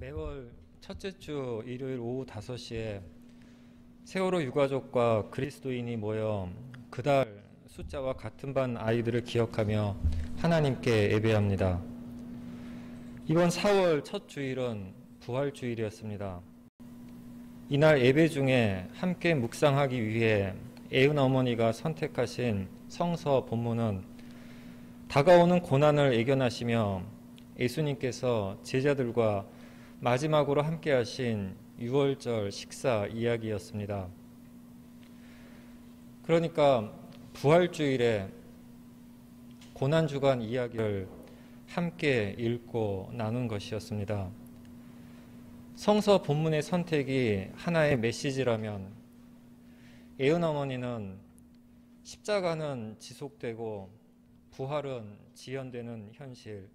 매월 첫째 주 일요일 오후 5시에 세월호 유가족과 그리스도인이 모여 그달 숫자와 같은 반 아이들을 기억하며 하나님께 예배합니다. 이번 4월 첫 주일은 부활주일이었습니다. 이날 예배 중에 함께 묵상하기 위해 애은 어머니가 선택하신 성서 본문은 다가오는 고난을 예견하시며 예수님께서 제자들과 마지막으로 함께 하신 유월절 식사 이야기였습니다. 그러니까 부활주일에 고난주간 이야기를 함께 읽고 나눈 것이었습니다. 성서 본문의 선택이 하나의 메시지라면 애은 어머니는 십자가는 지속되고 부활은 지연되는 현실,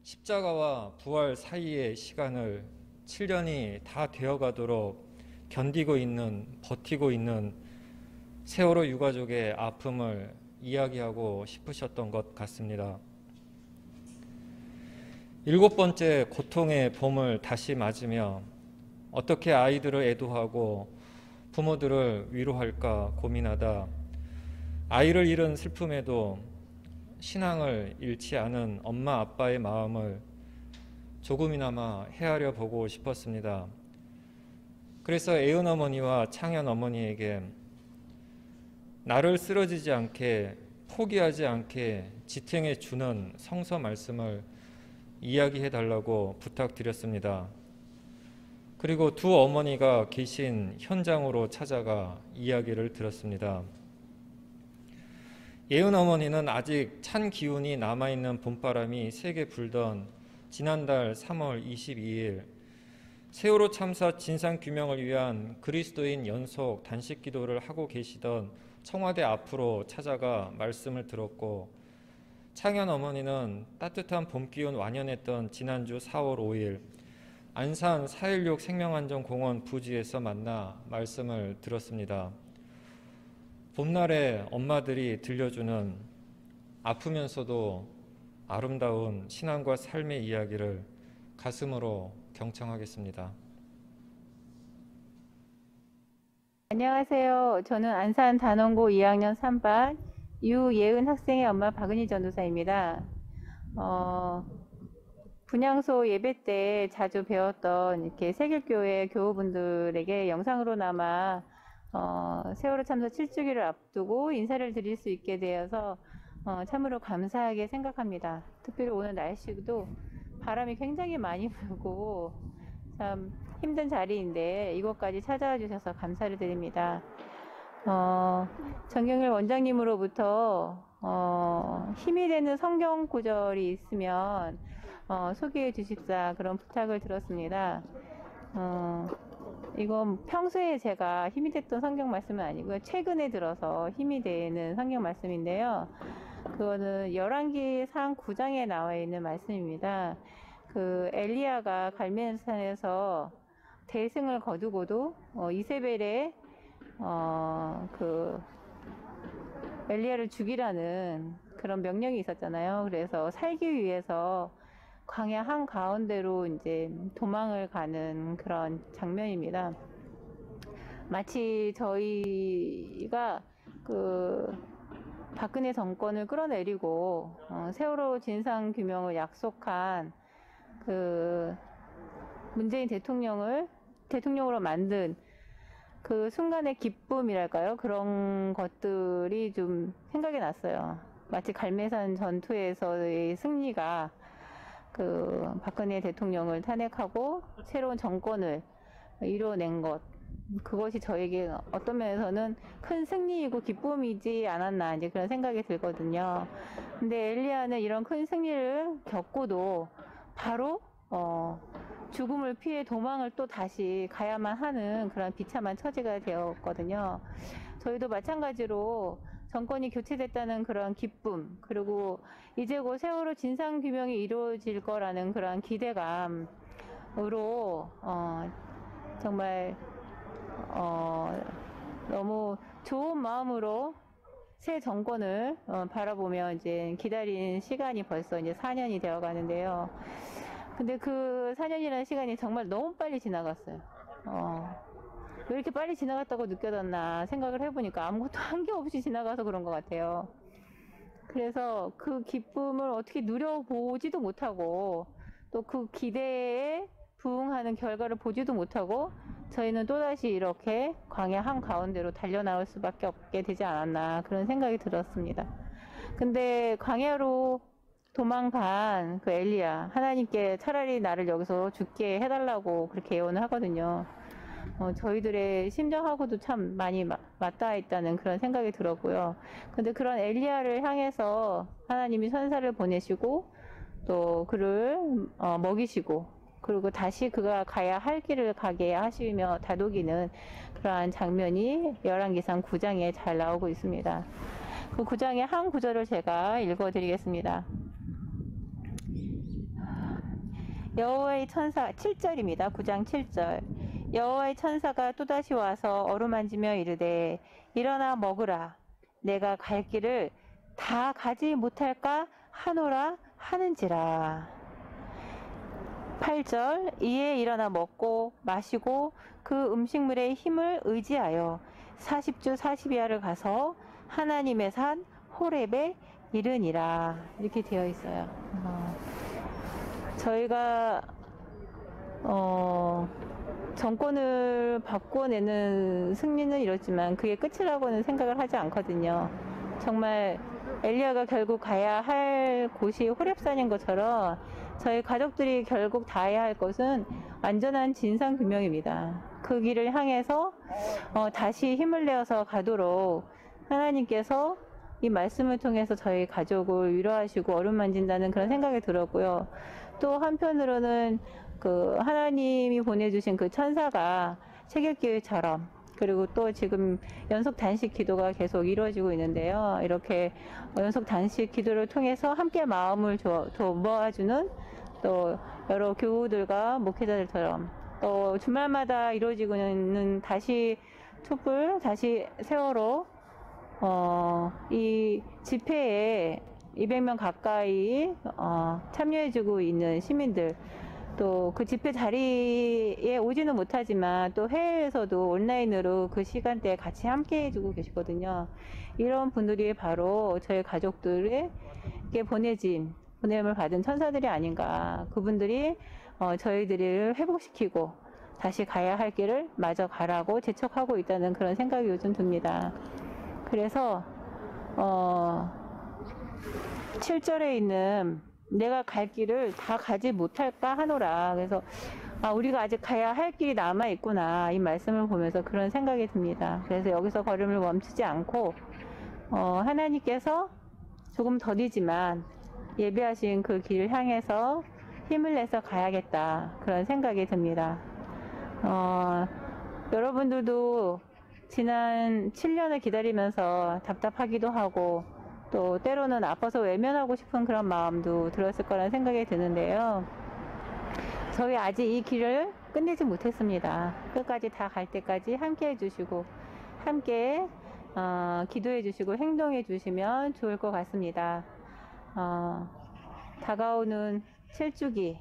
십자가와 부활 사이의 시간을 7년이 다 되어가도록 버티고 있는 세월호 유가족의 아픔을 이야기하고 싶으셨던 것 같습니다. 7번째 고통의 봄을 다시 맞으며 어떻게 아이들을 애도하고 부모들을 위로할까 고민하다 아이를 잃은 슬픔에도 신앙을 잃지 않은 엄마 아빠의 마음을 조금이나마 헤아려 보고 싶었습니다. 그래서 애은 어머니와 창현 어머니에게 나를 쓰러지지 않게 포기하지 않게 지탱해 주는 성서 말씀을 이야기해 달라고 부탁드렸습니다. 그리고 두 어머니가 계신 현장으로 찾아가 이야기를 들었습니다. 애은 어머니는 아직 찬 기운이 남아있는 봄바람이 세게 불던 지난달 3월 22일 세월호 참사 진상규명을 위한 그리스도인 연속 단식 기도를 하고 계시던 청와대 앞으로 찾아가 말씀을 들었고, 창현 어머니는 따뜻한 봄기운 완연했던 지난주 4월 5일 안산 4.16 생명안전공원 부지에서 만나 말씀을 들었습니다. 봄날에 엄마들이 들려주는 아프면서도 아름다운 신앙과 삶의 이야기를 가슴으로 경청하겠습니다. 안녕하세요. 저는 안산 단원고 2학년 3반 유예은 학생의 엄마 박은희 전도사입니다. 분향소 예배 때 자주 배웠던 이렇게 세길교회 교우분들에게 영상으로나마 세월호 참사 7주기를 앞두고 인사를 드릴 수 있게 되어서 참으로 감사하게 생각합니다. 특별히 오늘 날씨도 바람이 굉장히 많이 불고 참 힘든 자리인데 이곳까지 찾아와 주셔서 감사를 드립니다. 정경일 원장님으로부터 힘이 되는 성경 구절이 있으면 소개해 주십사 그런 부탁을 들었습니다. 이건 평소에 제가 힘이 됐던 성경 말씀은 아니고요. 최근에 들어서 힘이 되는 성경 말씀인데요. 그거는 열왕기상 9장에 나와 있는 말씀입니다. 그 엘리야가 갈멜산에서 대승을 거두고도 이세벨의 그 엘리야를 죽이라는 그런 명령이 있었잖아요. 그래서 살기 위해서 광야 한가운데로 이제 도망을 가는 그런 장면입니다. 마치 저희가 그 박근혜 정권을 끌어내리고 세월호 진상 규명을 약속한 그 문재인 대통령으로 만든 그 순간의 기쁨이랄까요? 그런 것들이 좀 생각이 났어요. 마치 갈매산 전투에서의 승리가 그 박근혜 대통령을 탄핵하고 새로운 정권을 이뤄낸 것, 그것이 저에게 어떤 면에서는 큰 승리이고 기쁨이지 않았나 이제 그런 생각이 들거든요. 근데 엘리야는 이런 큰 승리를 겪고도 바로 죽음을 피해 도망을 또 다시 가야만 하는 그런 비참한 처지가 되었거든요. 저희도 마찬가지로 정권이 교체됐다는 그런 기쁨, 그리고 이제 곧 세월호 진상규명이 이루어질 거라는 그런 기대감으로 정말 너무 좋은 마음으로 새 정권을 바라보며 이제 기다린 시간이 벌써 이제 4년이 되어 가는데요. 근데 그 4년이라는 시간이 정말 너무 빨리 지나갔어요. 왜 이렇게 빨리 지나갔다고 느껴졌나 생각을 해보니까 아무것도 한 게 없이 지나가서 그런 것 같아요. 그래서 그 기쁨을 어떻게 누려보지도 못하고 또 그 기대에 부응하는 결과를 보지도 못하고 저희는 또다시 이렇게 광야 한가운데로 달려나올 수밖에 없게 되지 않았나 그런 생각이 들었습니다. 근데 광야로 도망간 그 엘리야, 하나님께 차라리 나를 여기서 죽게 해달라고 그렇게 예언을 하거든요. 저희들의 심정하고도 참 많이 맞닿아 있다는 그런 생각이 들었고요. 근데 그런 엘리야를 향해서 하나님이 천사를 보내시고 또 그를 먹이시고 그리고 다시 그가 가야 할 길을 가게 하시며 다독이는 그러한 장면이 열왕기상 9장에 잘 나오고 있습니다. 그 9장의 한 구절을 제가 읽어드리겠습니다. 여호와의 천사 7절입니다. 9장 7절. 여호와의 천사가 또다시 와서 어루만지며 이르되 일어나 먹으라. 내가 갈 길을 다 가지 못할까 하노라 하는지라. 8절. 이에 일어나 먹고 마시고 그 음식물의 힘을 의지하여 40주 40야를 가서 하나님의 산 호렙에 이르니라. 이렇게 되어 있어요. 저희가 정권을 바꿔내는 승리는 이렇지만 그게 끝이라고는 생각을 하지 않거든요. 정말 엘리야가 결국 가야 할 곳이 호렙산인 것처럼 저희 가족들이 결국 닿아야 할 것은 완전한 진상규명입니다. 그 길을 향해서 다시 힘을 내어서 가도록 하나님께서 이 말씀을 통해서 저희 가족을 위로하시고 어루만진다는 그런 생각이 들었고요. 또 한편으로는 그 하나님이 보내주신 그 천사가 세겔교회처럼 그리고 또 지금 연속 단식 기도가 계속 이루어지고 있는데요. 이렇게 연속 단식 기도를 통해서 함께 마음을 모아주는 또 여러 교우들과 목회자들처럼 또 주말마다 이루어지고 있는 다시 촛불, 다시 세월호 이 집회에 200명 가까이 참여해주고 있는 시민들 또 그 집회 자리에 오지는 못하지만 또 해외에서도 온라인으로 그 시간대에 같이 함께 해주고 계시거든요. 이런 분들이 바로 저희 가족들에게 보냄을 받은 천사들이 아닌가. 그분들이 저희들을 회복시키고 다시 가야 할 길을 마저 가라고 재촉하고 있다는 그런 생각이 요즘 듭니다. 그래서 7절에 있는 내가 갈 길을 다 가지 못할까 하노라. 그래서 우리가 아직 가야 할 길이 남아 있구나. 이 말씀을 보면서 그런 생각이 듭니다. 그래서 여기서 걸음을 멈추지 않고 하나님께서 조금 더디지만 예비하신 그 길을 향해서 힘을 내서 가야겠다. 그런 생각이 듭니다. 여러분들도 지난 7년을 기다리면서 답답하기도 하고 또 때로는 아파서 외면하고 싶은 그런 마음도 들었을 거라는 생각이 드는데요. 저희 아직 이 길을 끝내지 못했습니다. 끝까지 다 갈 때까지 함께 해주시고 함께 기도해 주시고 행동해 주시면 좋을 것 같습니다. 다가오는 7주기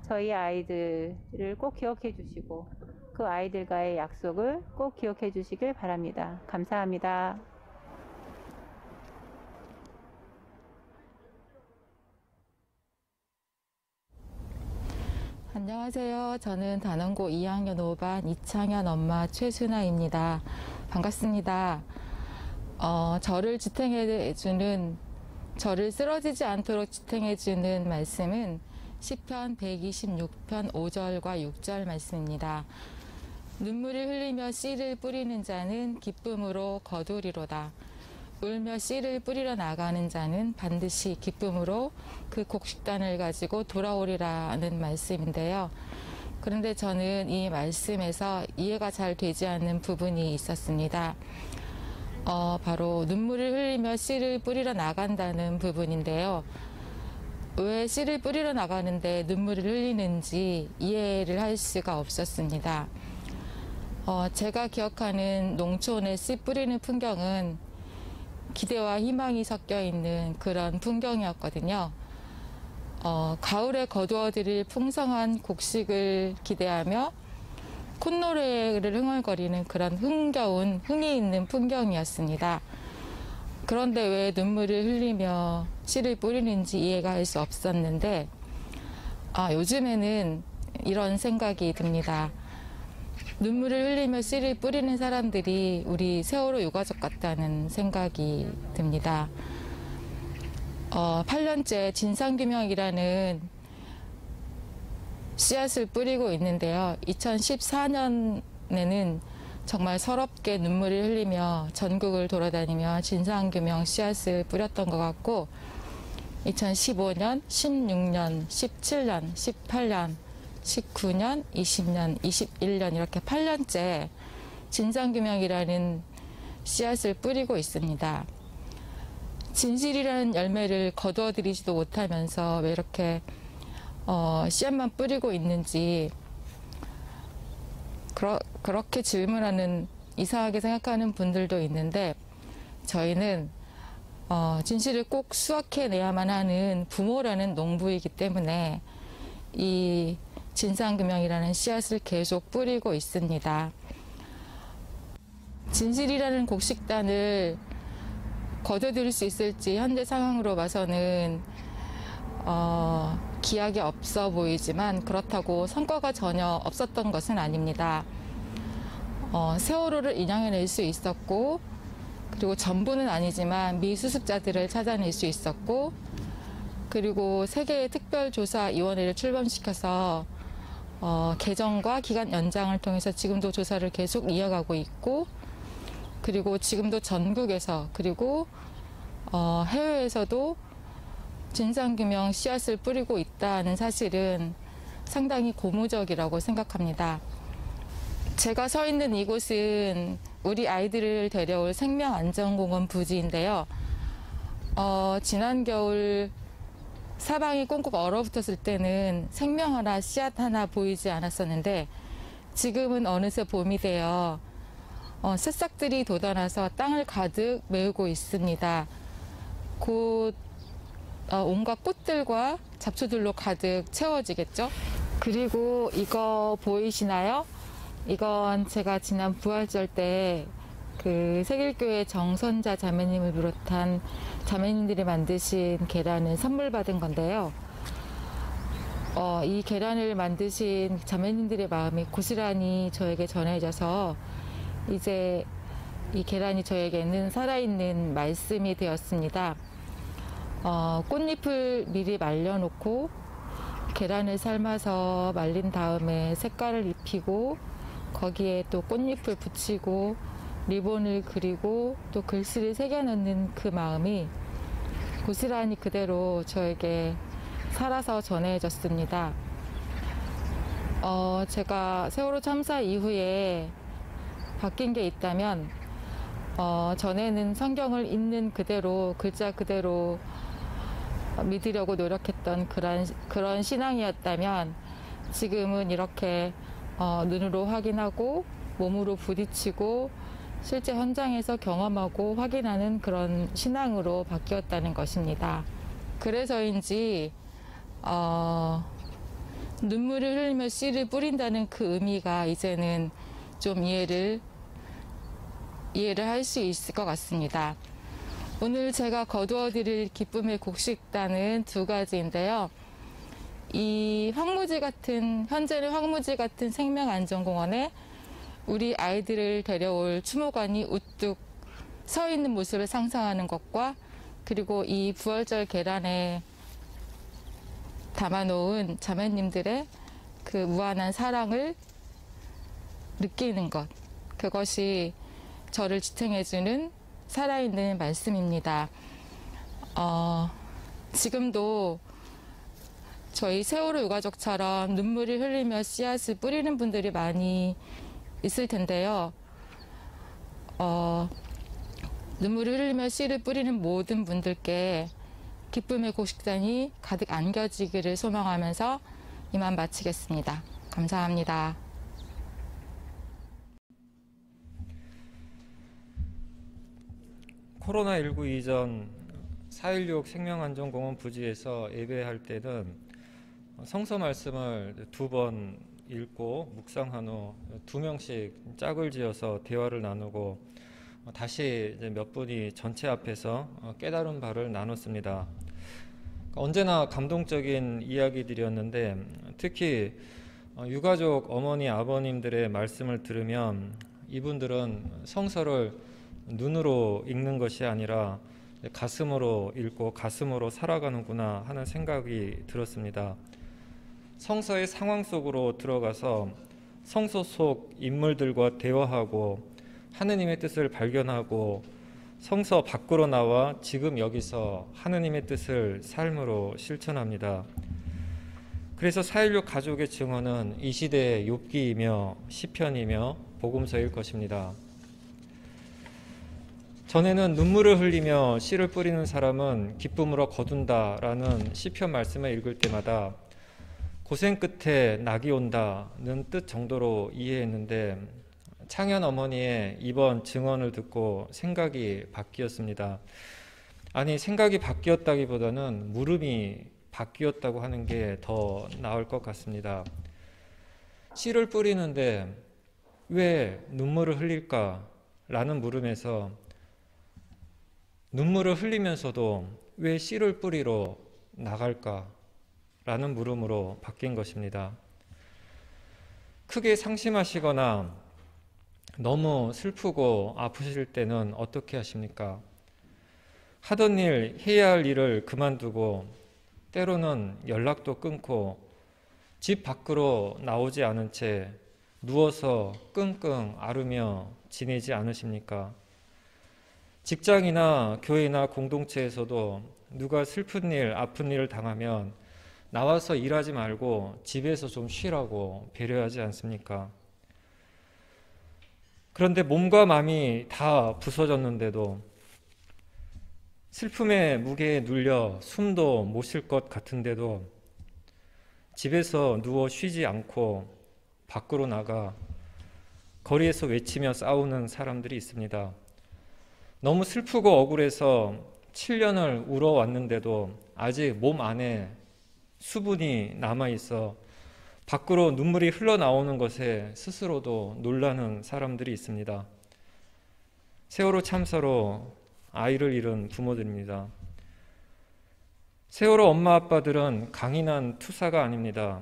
저희 아이들을 꼭 기억해 주시고 그 아이들과의 약속을 꼭 기억해 주시길 바랍니다. 감사합니다. 안녕하세요. 저는 단원고 2학년 5반 이창현 엄마 최순아입니다. 반갑습니다. 저를 쓰러지지 않도록 지탱해주는 말씀은 시편 126편 5절과 6절 말씀입니다. 눈물을 흘리며 씨를 뿌리는 자는 기쁨으로 거두리로다. 울며 씨를 뿌리러 나가는 자는 반드시 기쁨으로 그 곡식단을 가지고 돌아오리라는 말씀인데요. 그런데 저는 이 말씀에서 이해가 잘 되지 않는 부분이 있었습니다. 바로 눈물을 흘리며 씨를 뿌리러 나간다는 부분인데요. 왜 씨를 뿌리러 나가는데 눈물을 흘리는지 이해를 할 수가 없었습니다. 제가 기억하는 농촌의 씨 뿌리는 풍경은 기대와 희망이 섞여 있는 그런 풍경이었거든요. 가을에 거두어드릴 풍성한 곡식을 기대하며 콧노래를 흥얼거리는 그런 흥겨운 흥이 있는 풍경이었습니다. 그런데 왜 눈물을 흘리며 씨를 뿌리는지 이해가 할 수 없었는데 요즘에는 이런 생각이 듭니다. 눈물을 흘리며 씨를 뿌리는 사람들이 우리 세월호 유가족 같다는 생각이 듭니다. 8년째 진상규명이라는 씨앗을 뿌리고 있는데요. 2014년에는 정말 서럽게 눈물을 흘리며 전국을 돌아다니며 진상규명 씨앗을 뿌렸던 것 같고 2015년, 16년, 17년, 18년, 19년, 20년, 21년 이렇게 8년째 진상규명이라는 씨앗을 뿌리고 있습니다. 진실이라는 열매를 거두어들이지도 못하면서 왜 이렇게 씨앗만 뿌리고 있는지 그렇게 질문하는 이상하게 생각하는 분들도 있는데 저희는 진실을 꼭 수확해내야만 하는 부모라는 농부이기 때문에 이 진상규명이라는 씨앗을 계속 뿌리고 있습니다. 진실이라는 곡식단을 거둬들일 수 있을지 현재 상황으로 봐서는 기약이 없어 보이지만 그렇다고 성과가 전혀 없었던 것은 아닙니다. 세월호를 인양해낼 수 있었고 그리고 전부는 아니지만 미수습자들을 찾아낼 수 있었고 그리고 세계의 특별조사위원회를 출범시켜서 개정과 기간 연장을 통해서 지금도 조사를 계속 이어가고 있고 그리고 지금도 전국에서 그리고 해외에서도 진상규명 씨앗을 뿌리고 있다는 사실은 상당히 고무적이라고 생각합니다. 제가 서 있는 이곳은 우리 아이들을 데려올 생명안전공원 부지인데요. 지난 겨울 사방이 꽁꽁 얼어붙었을 때는 생명 하나, 씨앗 하나 보이지 않았었는데 지금은 어느새 봄이 되어 새싹들이 돋아나서 땅을 가득 메우고 있습니다. 곧 온갖 꽃들과 잡초들로 가득 채워지겠죠. 그리고 이거 보이시나요? 이건 제가 지난 부활절 때 그 세길교회 정선자 자매님을 비롯한 자매님들이 만드신 계란을 선물 받은 건데요. 이 계란을 만드신 자매님들의 마음이 고스란히 저에게 전해져서 이제 이 계란이 저에게는 살아있는 말씀이 되었습니다. 꽃잎을 미리 말려놓고 계란을 삶아서 말린 다음에 색깔을 입히고 거기에 또 꽃잎을 붙이고 리본을 그리고 또 글씨를 새겨넣는 그 마음이 고스란히 그대로 저에게 살아서 전해졌습니다. 제가 세월호 참사 이후에 바뀐 게 있다면 전에는 성경을 있는 그대로 글자 그대로 믿으려고 노력했던 그런 신앙이었다면 지금은 이렇게 눈으로 확인하고 몸으로 부딪히고 실제 현장에서 경험하고 확인하는 그런 신앙으로 바뀌었다는 것입니다. 그래서인지 눈물을 흘리며 씨를 뿌린다는 그 의미가 이제는 좀 이해를 할 수 있을 것 같습니다. 오늘 제가 거두어드릴 기쁨의 곡식단은 두 가지인데요. 이 현재는 황무지 같은 생명안전공원에 우리 아이들을 데려올 추모관이 우뚝 서 있는 모습을 상상하는 것과 그리고 이 부활절 계란에 담아놓은 자매님들의 그 무한한 사랑을 느끼는 것, 그것이 저를 지탱해주는 살아있는 말씀입니다. 지금도 저희 세월호 유가족처럼 눈물을 흘리며 씨앗을 뿌리는 분들이 많이 있을 텐데요. 눈물을 흘리며 씨를 뿌리는 모든 분들께 기쁨의 곡식단이 가득 안겨지기를 소망하면서 이만 마치겠습니다. 감사합니다. 코로나19 이전 4.16 생명안전공원 부지에서 예배할 때는 성서 말씀을 2번 읽고 묵상한 후 2명씩 짝을 지어서 대화를 나누고 다시 이제 몇 분이 전체 앞에서 깨달은 바를 나눴습니다. 언제나 감동적인 이야기들이었는데 특히 유가족 어머니 아버님들의 말씀을 들으면 이분들은 성서를 눈으로 읽는 것이 아니라 가슴으로 읽고 가슴으로 살아가는구나 하는 생각이 들었습니다. 성서의 상황 속으로 들어가서 성서 속 인물들과 대화하고 하느님의 뜻을 발견하고 성서 밖으로 나와 지금 여기서 하느님의 뜻을 삶으로 실천합니다. 그래서 4.16 가족의 증언은 이 시대의 욥기이며 시편이며 복음서일 것입니다. 전에는 눈물을 흘리며 씨를 뿌리는 사람은 기쁨으로 거둔다라는 시편 말씀을 읽을 때마다 고생 끝에 낙이 온다는 뜻 정도로 이해했는데 창현 어머니의 이번 증언을 듣고 생각이 바뀌었습니다. 아니, 생각이 바뀌었다기보다는 물음이 바뀌었다고 하는 게 더 나을 것 같습니다. 씨를 뿌리는데 왜 눈물을 흘릴까? 라는 물음에서 눈물을 흘리면서도 왜 씨를 뿌리러 나갈까? 라는 물음으로 바뀐 것입니다. 크게 상심하시거나 너무 슬프고 아프실 때는 어떻게 하십니까? 하던 일, 해야 할 일을 그만두고 때로는 연락도 끊고 집 밖으로 나오지 않은 채 누워서 끙끙 앓으며 지내지 않으십니까? 직장이나 교회나 공동체에서도 누가 슬픈 일, 아픈 일을 당하면 나와서 일하지 말고 집에서 좀 쉬라고 배려하지 않습니까? 그런데 몸과 마음이 다 부서졌는데도 슬픔의 무게에 눌려 숨도 못 쉴 것 같은데도 집에서 누워 쉬지 않고 밖으로 나가 거리에서 외치며 싸우는 사람들이 있습니다. 너무 슬프고 억울해서 7년을 울어왔는데도 아직 몸 안에 수분이 남아있어 밖으로 눈물이 흘러나오는 것에 스스로도 놀라는 사람들이 있습니다. 세월호 참사로 아이를 잃은 부모들입니다. 세월호 엄마 아빠들은 강인한 투사가 아닙니다.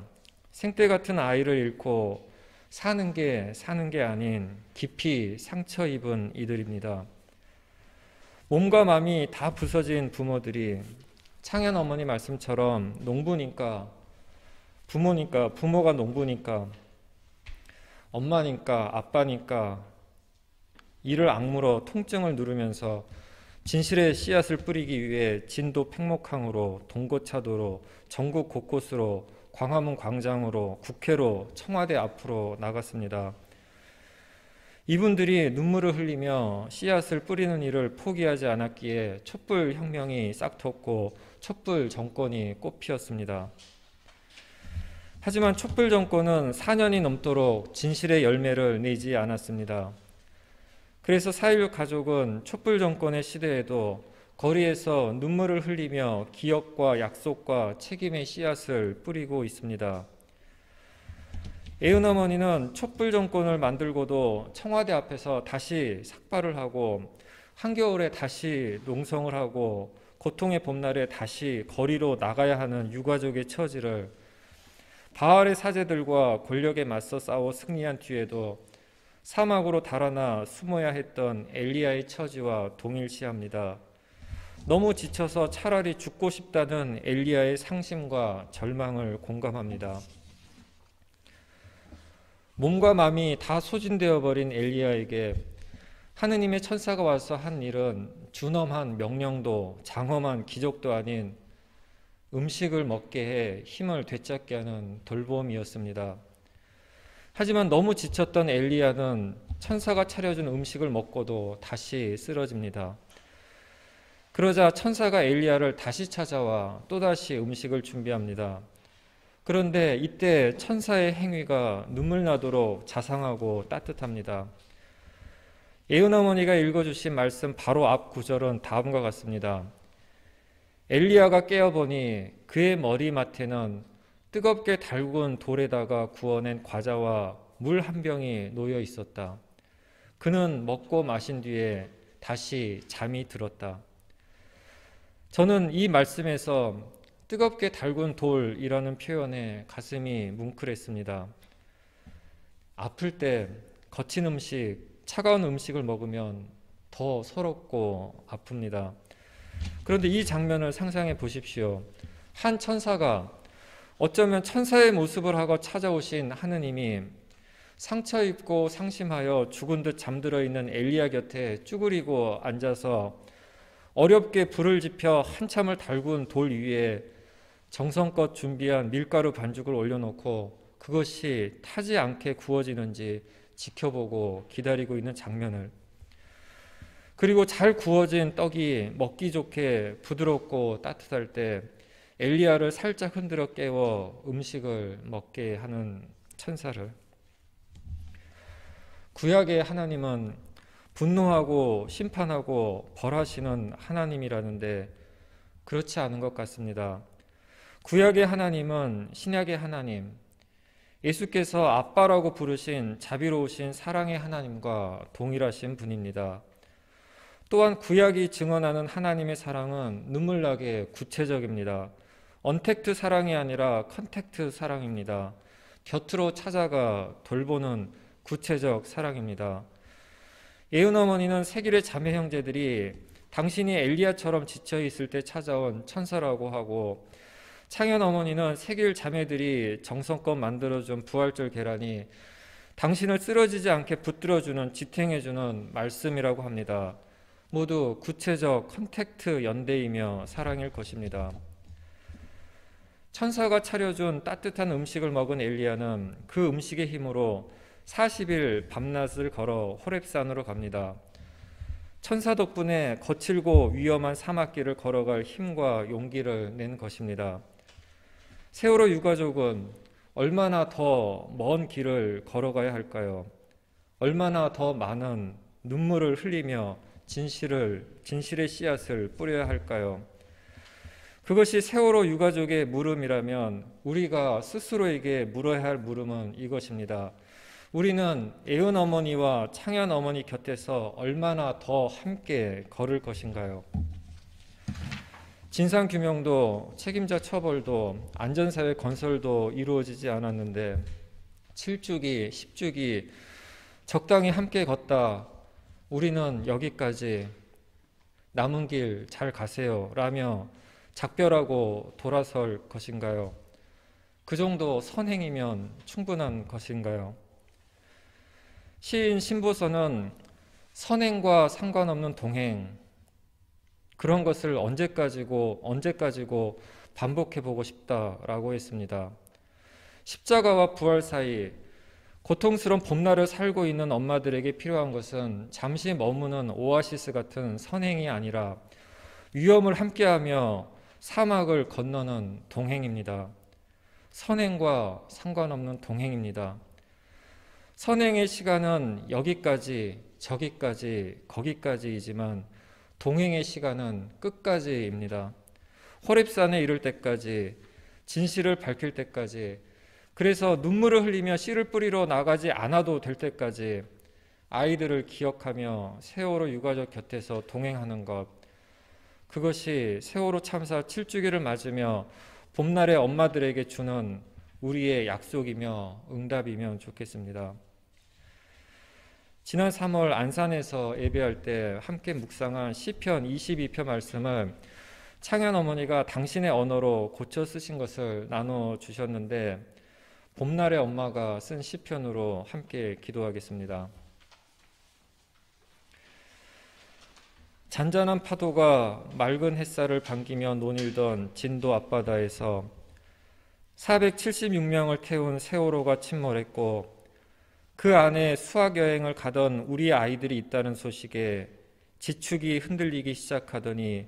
생떼 같은 아이를 잃고 사는 게 아닌 깊이 상처 입은 이들입니다. 몸과 마음이 다 부서진 부모들이 창현 어머니 말씀처럼 농부니까 부모니까 부모가 농부니까 엄마니까 아빠니까 이를 악물어 통증을 누르면서 진실의 씨앗을 뿌리기 위해 진도 팽목항으로 동고차도로 전국 곳곳으로 광화문 광장으로 국회로 청와대 앞으로 나갔습니다. 이분들이 눈물을 흘리며 씨앗을 뿌리는 일을 포기하지 않았기에 촛불 혁명이 싹텄고 촛불 정권이 꽃피었습니다. 하지만 촛불 정권은 4년이 넘도록 진실의 열매를 내지 않았습니다. 그래서 4.16 가족은 촛불 정권의 시대에도 거리에서 눈물을 흘리며 기억과 약속과 책임의 씨앗을 뿌리고 있습니다. 애은 어머니는 촛불 정권을 만들고도 청와대 앞에서 다시 삭발을 하고 한겨울에 다시 농성을 하고 고통의 봄날에 다시 거리로 나가야 하는 유가족의 처지를 바알의 사제들과 권력에 맞서 싸워 승리한 뒤에도 사막으로 달아나 숨어야 했던 엘리야의 처지와 동일시합니다. 너무 지쳐서 차라리 죽고 싶다는 엘리야의 상심과 절망을 공감합니다. 몸과 마음이 다 소진되어 버린 엘리야에게 하느님의 천사가 와서 한 일은 준엄한 명령도 장엄한 기적도 아닌 음식을 먹게 해 힘을 되찾게 하는 돌봄이었습니다. 하지만 너무 지쳤던 엘리야는 천사가 차려준 음식을 먹고도 다시 쓰러집니다. 그러자 천사가 엘리야를 다시 찾아와 또다시 음식을 준비합니다. 그런데 이때 천사의 행위가 눈물 나도록 자상하고 따뜻합니다. 애은 어머니가 읽어주신 말씀 바로 앞 구절은 다음과 같습니다. 엘리야가 깨어보니 그의 머리맡에는 뜨겁게 달군 돌에다가 구워낸 과자와 물 한 병이 놓여 있었다. 그는 먹고 마신 뒤에 다시 잠이 들었다. 저는 이 말씀에서 뜨겁게 달군 돌이라는 표현에 가슴이 뭉클했습니다. 아플 때 거친 음식, 차가운 음식을 먹으면 더 서럽고 아픕니다. 그런데 이 장면을 상상해 보십시오. 한 천사가, 어쩌면 천사의 모습을 하고 찾아오신 하느님이 상처 입고 상심하여 죽은 듯 잠들어 있는 엘리야 곁에 쭈그리고 앉아서 어렵게 불을 지펴 한참을 달군 돌 위에 정성껏 준비한 밀가루 반죽을 올려놓고 그것이 타지 않게 구워지는지 지켜보고 기다리고 있는 장면을, 그리고 잘 구워진 떡이 먹기 좋게 부드럽고 따뜻할 때 엘리야를 살짝 흔들어 깨워 음식을 먹게 하는 천사를, 구약의 하나님은 분노하고 심판하고 벌하시는 하나님이라는데 그렇지 않은 것 같습니다. 구약의 하나님은 신약의 하나님, 예수께서 아빠라고 부르신 자비로우신 사랑의 하나님과 동일하신 분입니다. 또한 구약이 증언하는 하나님의 사랑은 눈물나게 구체적입니다. 언택트 사랑이 아니라 컨택트 사랑입니다. 곁으로 찾아가 돌보는 구체적 사랑입니다. 예은 어머니는 세길의 자매 형제들이 당신이 엘리야처럼 지쳐 있을 때 찾아온 천사라고 하고, 창현 어머니는 세길 자매들이 정성껏 만들어준 부활절 계란이 당신을 쓰러지지 않게 붙들어주는, 지탱해주는 말씀이라고 합니다. 모두 구체적 컨택트 연대이며 사랑일 것입니다. 천사가 차려준 따뜻한 음식을 먹은 엘리야는 그 음식의 힘으로 40일 밤낮을 걸어 호렙산으로 갑니다. 천사 덕분에 거칠고 위험한 사막길을 걸어갈 힘과 용기를 낸 것입니다. 세월호 유가족은 얼마나 더 먼 길을 걸어가야 할까요? 얼마나 더 많은 눈물을 흘리며 진실의 씨앗을 뿌려야 할까요? 그것이 세월호 유가족의 물음이라면 우리가 스스로에게 물어야 할 물음은 이것입니다. 우리는 예은 어머니와 창현 어머니 곁에서 얼마나 더 함께 걸을 것인가요? 진상규명도 책임자 처벌도 안전사회 건설도 이루어지지 않았는데 7주기, 10주기 적당히 함께 걷다 우리는 여기까지 남은 길 잘 가세요 라며 작별하고 돌아설 것인가요? 그 정도 선행이면 충분한 것인가요? 시인 신보선은 선행과 상관없는 동행, 그런 것을 언제까지고 반복해보고 싶다라고 했습니다. 십자가와 부활 사이 고통스러운 봄날을 살고 있는 엄마들에게 필요한 것은 잠시 머무는 오아시스 같은 선행이 아니라 위험을 함께하며 사막을 건너는 동행입니다. 선행과 상관없는 동행입니다. 선행의 시간은 여기까지, 저기까지, 거기까지이지만 동행의 시간은 끝까지입니다. 호렙산에 이를 때까지, 진실을 밝힐 때까지, 그래서 눈물을 흘리며 씨를 뿌리러 나가지 않아도 될 때까지 아이들을 기억하며 세월호 유가족 곁에서 동행하는 것, 그것이 세월호 참사 7주기를 맞으며 봄날의 엄마들에게 주는 우리의 약속이며 응답이면 좋겠습니다. 지난 3월 안산에서 예배할 때 함께 묵상한 시편 22편 말씀을 창현 어머니가 당신의 언어로 고쳐 쓰신 것을 나눠주셨는데 봄날의 엄마가 쓴 시편으로 함께 기도하겠습니다. 잔잔한 파도가 맑은 햇살을 반기며 논일던 진도 앞바다에서 476명을 태운 세월호가 침몰했고 그 안에 수학여행을 가던 우리 아이들이 있다는 소식에 지축이 흔들리기 시작하더니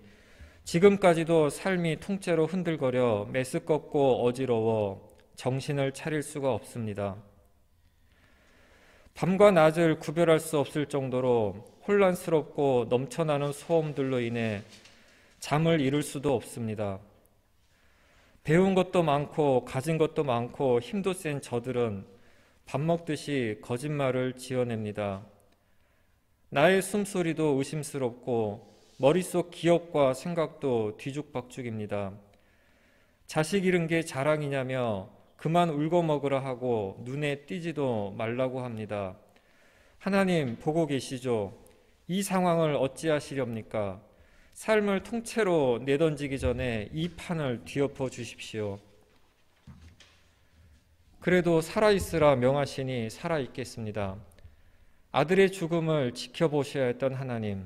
지금까지도 삶이 통째로 흔들거려 메스껍고 어지러워 정신을 차릴 수가 없습니다. 밤과 낮을 구별할 수 없을 정도로 혼란스럽고 넘쳐나는 소음들로 인해 잠을 이룰 수도 없습니다. 배운 것도 많고 가진 것도 많고 힘도 센 저들은 밥 먹듯이 거짓말을 지어냅니다. 나의 숨소리도 의심스럽고 머릿속 기억과 생각도 뒤죽박죽입니다. 자식 잃은 게 자랑이냐며 그만 울고 먹으라 하고 눈에 띄지도 말라고 합니다. 하나님 보고 계시죠? 이 상황을 어찌하시렵니까? 삶을 통째로 내던지기 전에 이 판을 뒤엎어 주십시오. 그래도 살아있으라 명하시니 살아있겠습니다. 아들의 죽음을 지켜보셔야 했던 하나님,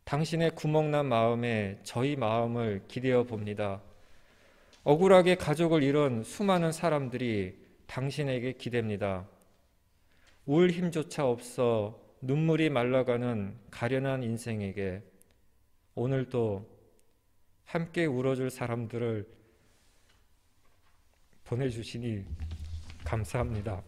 당신의 구멍난 마음에 저희 마음을 기대어 봅니다. 억울하게 가족을 잃은 수많은 사람들이 당신에게 기댑니다. 울 힘조차 없어 눈물이 말라가는 가련한 인생에게 오늘도 함께 울어줄 사람들을 보내주시니 감사합니다.